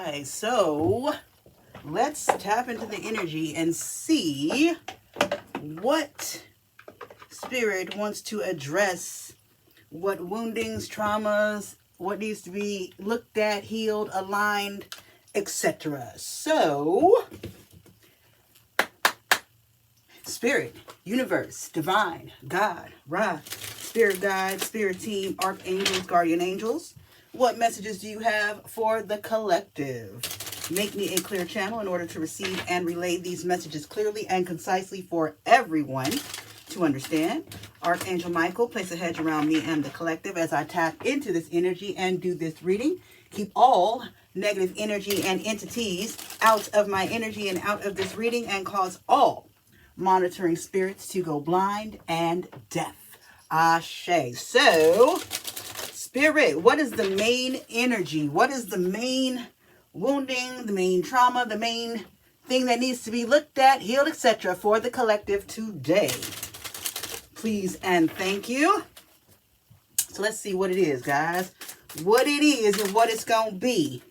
right, so let's tap into the energy and see what Spirit wants to address, what woundings, traumas, what needs to be looked at, healed, aligned, etc. So, Spirit, Universe, Divine, God, Ra, Spirit Guide, Spirit Team, Archangels, Guardian Angels, what messages do you have for the collective? Make me a clear channel in order to receive and relay these messages clearly and concisely for everyone to understand. Archangel Michael, place a hedge around me and the collective as I tap into this energy and do this reading. Keep all negative energy and entities out of my energy and out of this reading, and cause all monitoring spirits to go blind and deaf. Ashe. So, Spirit, what is the main energy? What is the main wounding, the main trauma, the main thing that needs to be looked at, healed, etc. for the collective today? Please and thank you. So let's see what it is, guys. What it is and what it's going to be.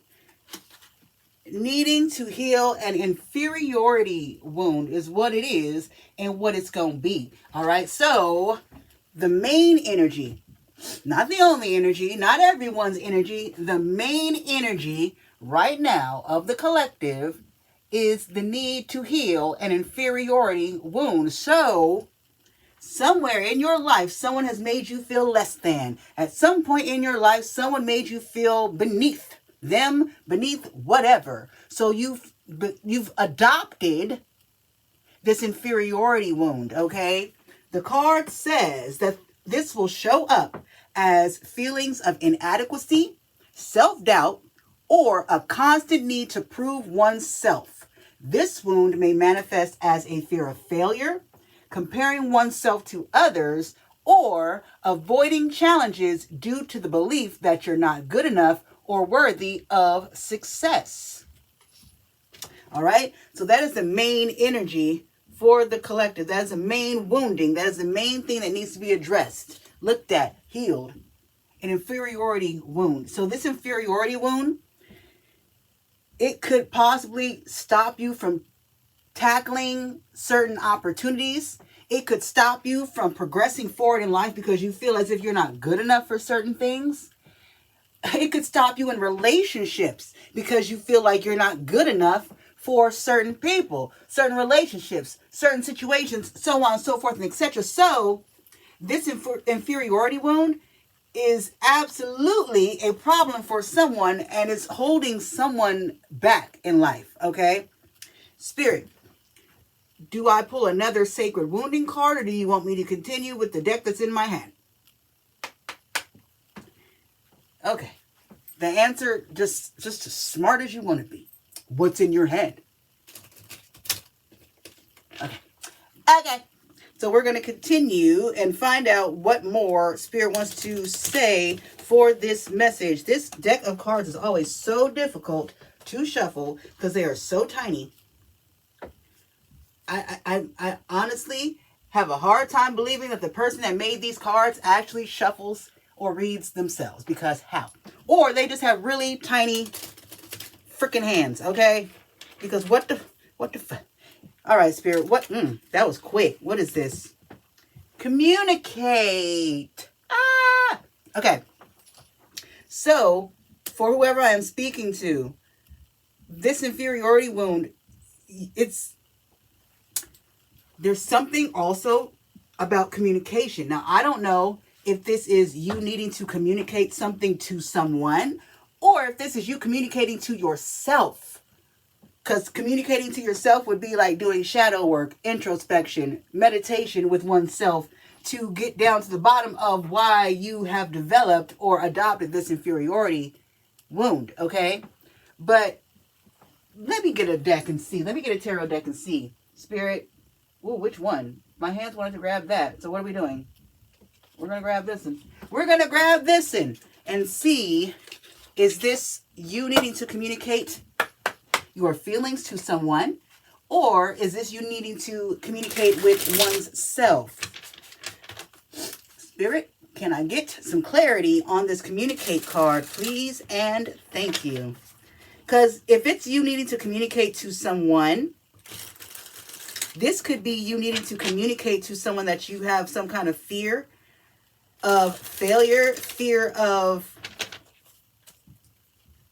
Needing to heal an inferiority wound is what it is and what it's going to be. All right. So the main energy, not the only energy, not everyone's energy, the main energy right now of the collective is the need to heal an inferiority wound. So somewhere in your life, someone has made you feel less than. At some point in your life, someone made you feel beneath them, beneath whatever. So you've adopted this inferiority wound, okay? The card says that this will show up as feelings of inadequacy, self-doubt, or a constant need to prove oneself. This wound may manifest as a fear of failure, comparing oneself to others, or avoiding challenges due to the belief that you're not good enough or worthy of success. All right, so that is the main energy for the collective. That is the main wounding. That is the main thing that needs to be addressed, looked at, healed. An inferiority wound. So this inferiority wound, it could possibly stop you from tackling certain opportunities. It could stop you from progressing forward in life because you feel as if you're not good enough for certain things. It could stop you in relationships because you feel like you're not good enough for certain people, certain relationships, certain situations, so on and so forth and etc. So this inferiority wound is absolutely a problem for someone and is holding someone back in life, okay? Spirit, do I pull another sacred wounding card, or do you want me to continue with the deck that's in my hand? Okay. The answer, just as smart as you want to be. What's in your head? Okay. So we're going to continue and find out what more Spirit wants to say for this message. This deck of cards is always so difficult to shuffle because they are so tiny. I honestly have a hard time believing that the person that made these cards actually shuffles or reads themselves, because how? Or they just have really tiny freaking hands, okay? Because what the fuck? All right, Spirit, that was quick. What is this? Communicate. Okay. So, for whoever I am speaking to, this inferiority wound, there's something also about communication. Now, I don't know if this is you needing to communicate something to someone, or if this is you communicating to yourself. Because communicating to yourself would be like doing shadow work, introspection, meditation with oneself to get down to the bottom of why you have developed or adopted this inferiority wound, okay? But let me get a deck and see. Let me get a tarot deck and see. Spirit, ooh, which one? My hands wanted to grab that. So what are we doing? We're going to grab this one. We're going to grab this one and see, is this you needing to communicate your feelings to someone, or is this you needing to communicate with one's self? Spirit, can I get some clarity on this communicate card, please and thank you? Because if it's you needing to communicate to someone, this could be you needing to communicate to someone that you have some kind of fear of failure, fear of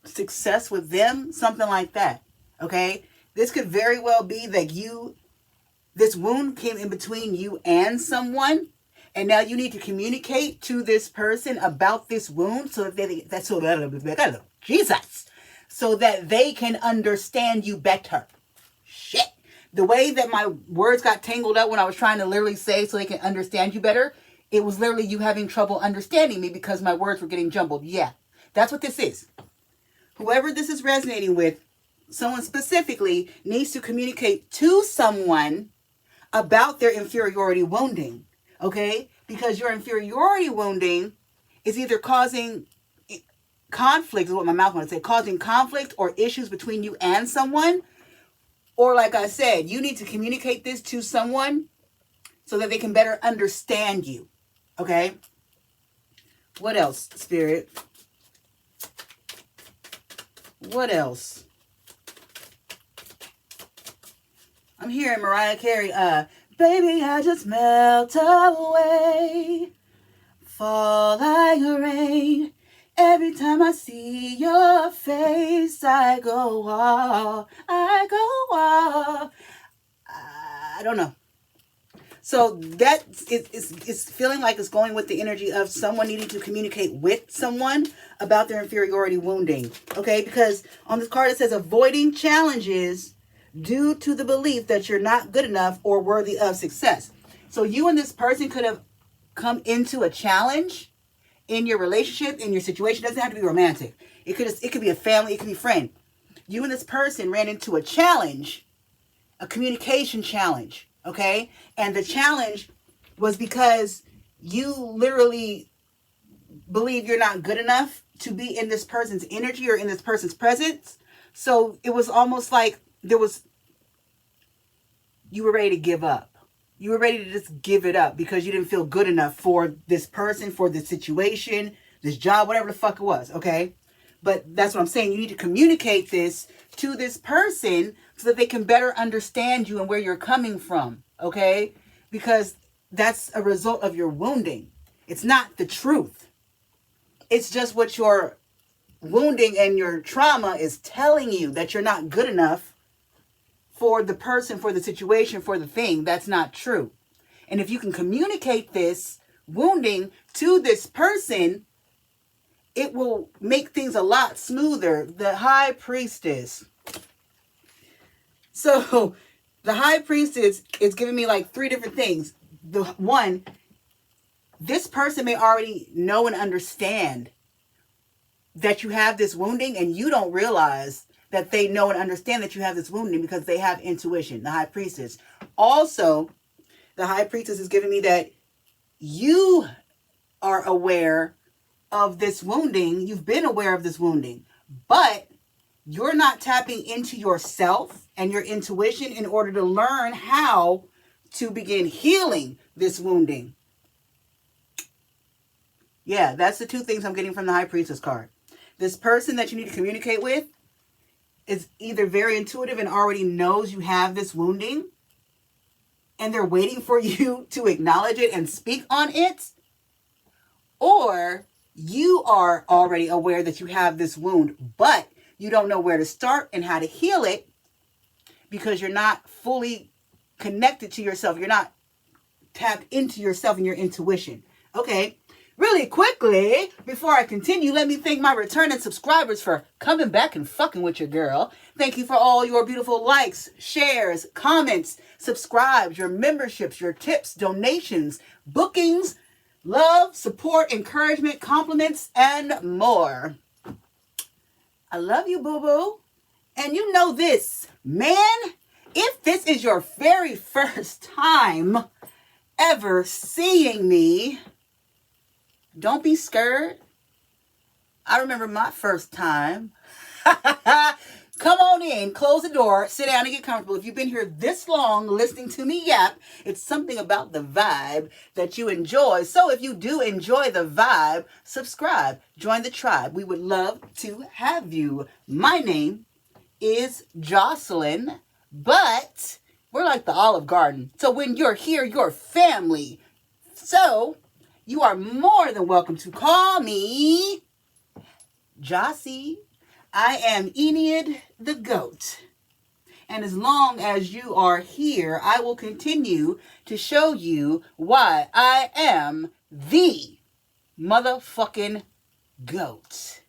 success with them, something like that. Okay? This could very well be that this wound came in between you and someone, and now you need to communicate to this person about this wound so that so that they can understand you better. Shit. The way that my words got tangled up when I was trying to literally say so they can understand you better, it was literally you having trouble understanding me because my words were getting jumbled. Yeah, that's what this is. Whoever this is resonating with, someone specifically needs to communicate to someone about their inferiority wounding, okay? Because your inferiority wounding is either causing conflict, is what my mouth wants to say, causing conflict or issues between you and someone. Or like I said, you need to communicate this to someone so that they can better understand you, okay? What else, Spirit? What else? I'm hearing Mariah Carey, baby, I just melt away, fall like rain. Every time I see your face, I go off. I don't know. So that is feeling like it's going with the energy of someone needing to communicate with someone about their inferiority wounding. Okay, because on this card it says avoiding challenges due to the belief that you're not good enough or worthy of success. So you and this person could have come into a challenge in your relationship, in your situation. It doesn't have to be romantic. It could be a family, it could be a friend. You and this person ran into a challenge, a communication challenge, okay? And the challenge was because you literally believe you're not good enough to be in this person's energy or in this person's presence. So it was almost like you were ready to give up. You were ready to just give it up because you didn't feel good enough for this person, for this situation, this job, whatever the fuck it was, okay? But that's what I'm saying. You need to communicate this to this person so that they can better understand you and where you're coming from, okay? Because that's a result of your wounding. It's not the truth. It's just what your wounding and your trauma is telling you, that you're not good enough for the person, for the situation, for the thing. That's not true. And if you can communicate this wounding to this person, it will make things a lot smoother. The High Priestess. So the High Priestess is giving me like three different things. The one, this person may already know and understand that you have this wounding, and you don't realize that they know and understand that you have this wounding because they have intuition, the High Priestess. Also, the High Priestess is giving me that you are aware of this wounding. You've been aware of this wounding, but you're not tapping into yourself and your intuition in order to learn how to begin healing this wounding. Yeah, that's the two things I'm getting from the High Priestess card. This person that you need to communicate with is either very intuitive and already knows you have this wounding, and they're waiting for you to acknowledge it and speak on it, or you are already aware that you have this wound, but you don't know where to start and how to heal it because you're not fully connected to yourself. You're not tapped into yourself and your intuition. Okay. Really quickly, before I continue, let me thank my returning subscribers for coming back and fucking with your girl. Thank you for all your beautiful likes, shares, comments, subscribes, your memberships, your tips, donations, bookings, love, support, encouragement, compliments, and more. I love you, boo-boo. And you know this, man, if this is your very first time ever seeing me, don't be scared. I remember my first time. Come on in, close the door, sit down and get comfortable. If you've been here this long listening to me yap, it's something about the vibe that you enjoy. So if you do enjoy the vibe, subscribe, join the tribe. We would love to have you. My name is Jocelyn, but we're like the Olive Garden. So when you're here, you're family. So you are more than welcome to call me Jocey. I am Enid the Goat. And as long as you are here, I will continue to show you why I am the motherfucking GOAT.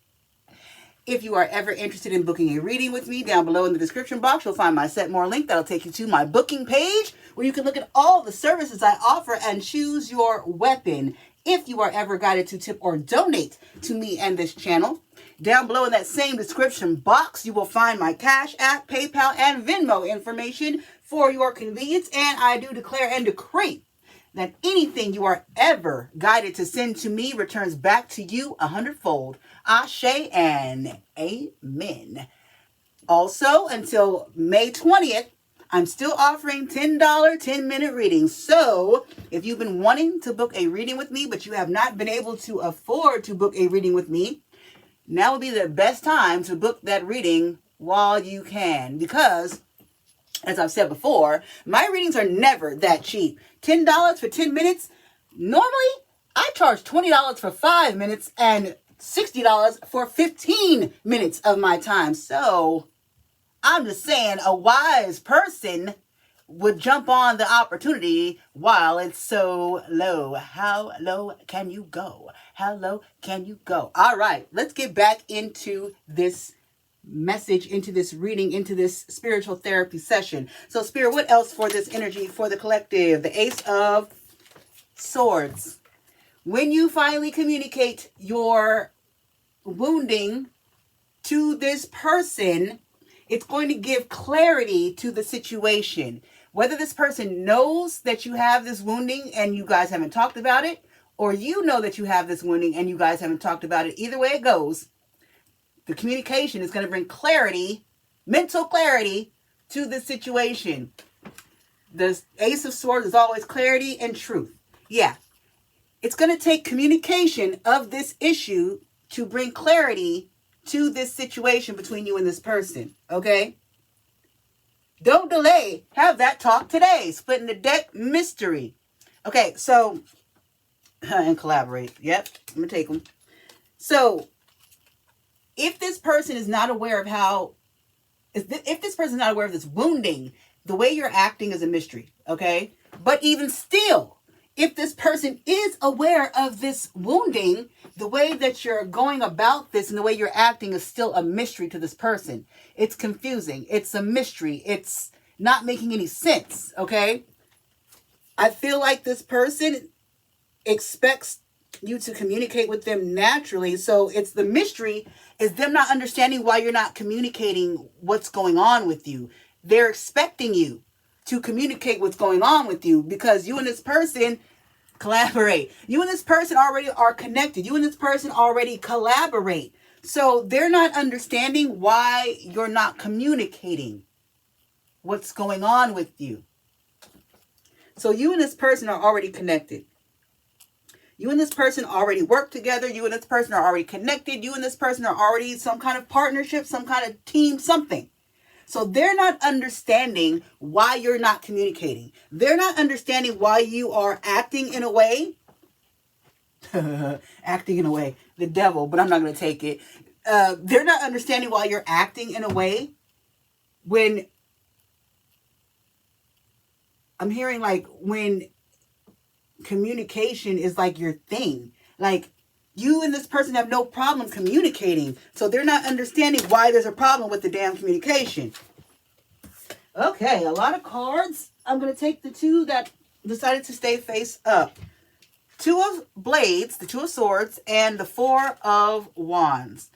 If you are ever interested in booking a reading with me, down below in the description box, you'll find my Set More link. That'll take you to my booking page where you can look at all the services I offer and choose your weapon. If you are ever guided to tip or donate to me and this channel, down below in that same description box, you will find my Cashapp, PayPal, and Venmo information for your convenience. And I do declare and decree that anything you are ever guided to send to me returns back to you 100-fold. Ashe and amen. Also, until May 20th, I'm still offering $10 10-minute readings. So if you've been wanting to book a reading with me, but you have not been able to afford to book a reading with me, now would be the best time to book that reading while you can. Because, as I've said before, my readings are never that cheap. $10 for 10 minutes. Normally, I charge $20 for 5 minutes and $60 for 15 minutes of my time. So, I'm just saying a wise person would jump on the opportunity while it's so low. How low can you go? How low can you go? All right, let's get back into this message, into this reading, into this spiritual therapy session. So, Spirit, what else for this energy for the collective? The Ace of Swords. When you finally communicate your wounding to this person, it's going to give clarity to the situation. Whether this person knows that you have this wounding and you guys haven't talked about it, or you know that you have this wounding and you guys haven't talked about it, either way it goes, the communication is going to bring clarity, mental clarity, to the situation. The Ace of Swords is always clarity and truth. Yeah. It's going to take communication of this issue to bring clarity to this situation between you and this person. Okay? Don't delay. Have that talk today. Splitting the deck mystery. Okay, so, and collaborate. Yep, I'm going to take them. So, if this person is not aware of how, if this person is not aware of this wounding, the way you're acting is a mystery. Okay? But even still, if this person is aware of this wounding, the way that you're going about this and the way you're acting is still a mystery to this person. It's confusing. It's a mystery. It's not making any sense, okay? I feel like this person expects you to communicate with them naturally. So it's the mystery is them not understanding why you're not communicating what's going on with you. They're expecting you to communicate what's going on with you because you and this person collaborate. You and this person already are connected. You and this person already collaborate. So they're not understanding why you're not communicating what's going on with you. So you and this person are already connected. You and this person already work together. You and this person are already connected. You and this person are already some kind of partnership, some kind of team, something. So they're not understanding why you're not communicating. They're not understanding why you are acting in a way. Acting in a way. The devil, but I'm not going to take it. They're not understanding why you're acting in a way when I'm hearing like when communication is like your thing. Like you and this person have no problem communicating. So they're not understanding why there's a problem with the damn communication. Okay, a lot of cards. I'm going to take the two that decided to stay face up. Two of Blades, the Two of Swords, and the Four of Wands.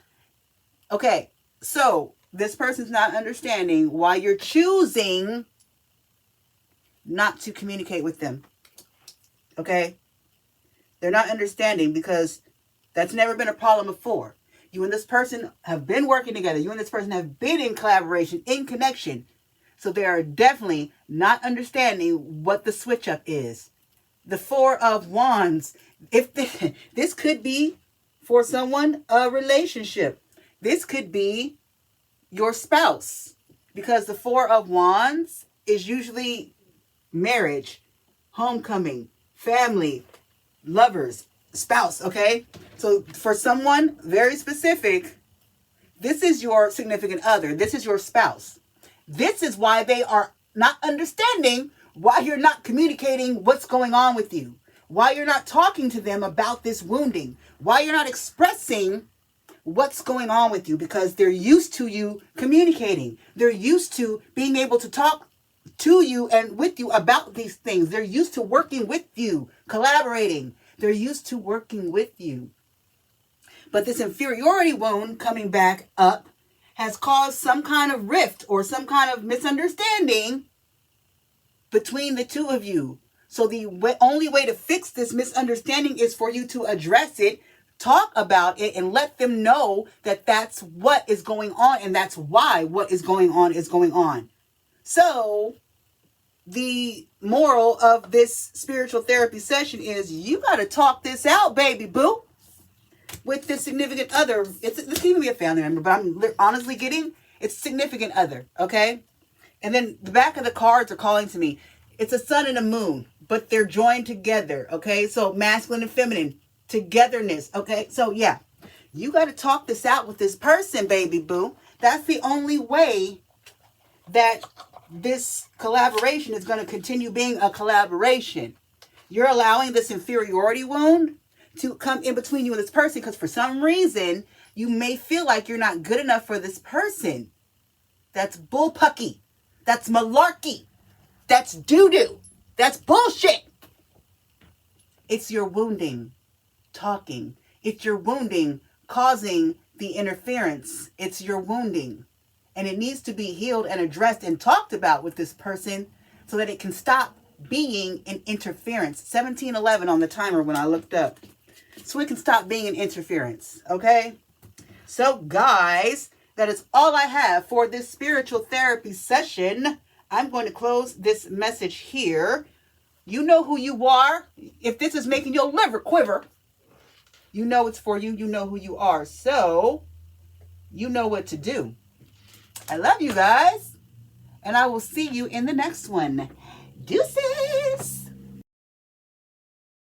Okay, so this person's not understanding why you're choosing not to communicate with them. Okay? They're not understanding because that's never been a problem before. You and this person have been working together. You and this person have been in collaboration, in connection. So they are definitely not understanding what the switch up is. The Four of Wands. This could be, for someone, a relationship. This could be your spouse, because the Four of Wands is usually marriage, homecoming, family, lovers, spouse, okay? So for someone very specific, this is your significant other. This is your spouse. This is why they are not understanding why you're not communicating what's going on with you, why you're not talking to them about this wounding, why you're not expressing what's going on with you, because they're used to you communicating. They're used to being able to talk to you and with you about these things. They're used to working with you, collaborating. They're used to working with you. But this inferiority wound coming back up has caused some kind of rift or some kind of misunderstanding between the two of you. So the only way to fix this misunderstanding is for you to address it, talk about it, and let them know that that's what is going on, and that's why what is going on is going on. So the moral of this spiritual therapy session is you got to talk this out, baby boo, with this significant other. This can even be a family member, but I'm honestly getting it's significant other, okay? And then the back of the cards are calling to me. It's a sun and a moon, but they're joined together, okay? So masculine and feminine, togetherness, okay? So yeah, you got to talk this out with this person, baby boo. That's the only way that this collaboration is going to continue being a collaboration. You're allowing this inferiority wound to come in between you and this person because for some reason you may feel like you're not good enough for this person. That's bullpucky. That's malarkey. That's doo-doo. That's bullshit. It's your wounding talking. It's your wounding causing the interference. It's your wounding. And it needs to be healed and addressed and talked about with this person so that it can stop being an interference. 1711 on the timer when I looked up. So it can stop being an interference. Okay? So guys, that is all I have for this spiritual therapy session. I'm going to close this message here. You know who you are. If this is making your liver quiver, you know it's for you. You know who you are. So you know what to do. I love you guys. And I will see you in the next one. Deuces.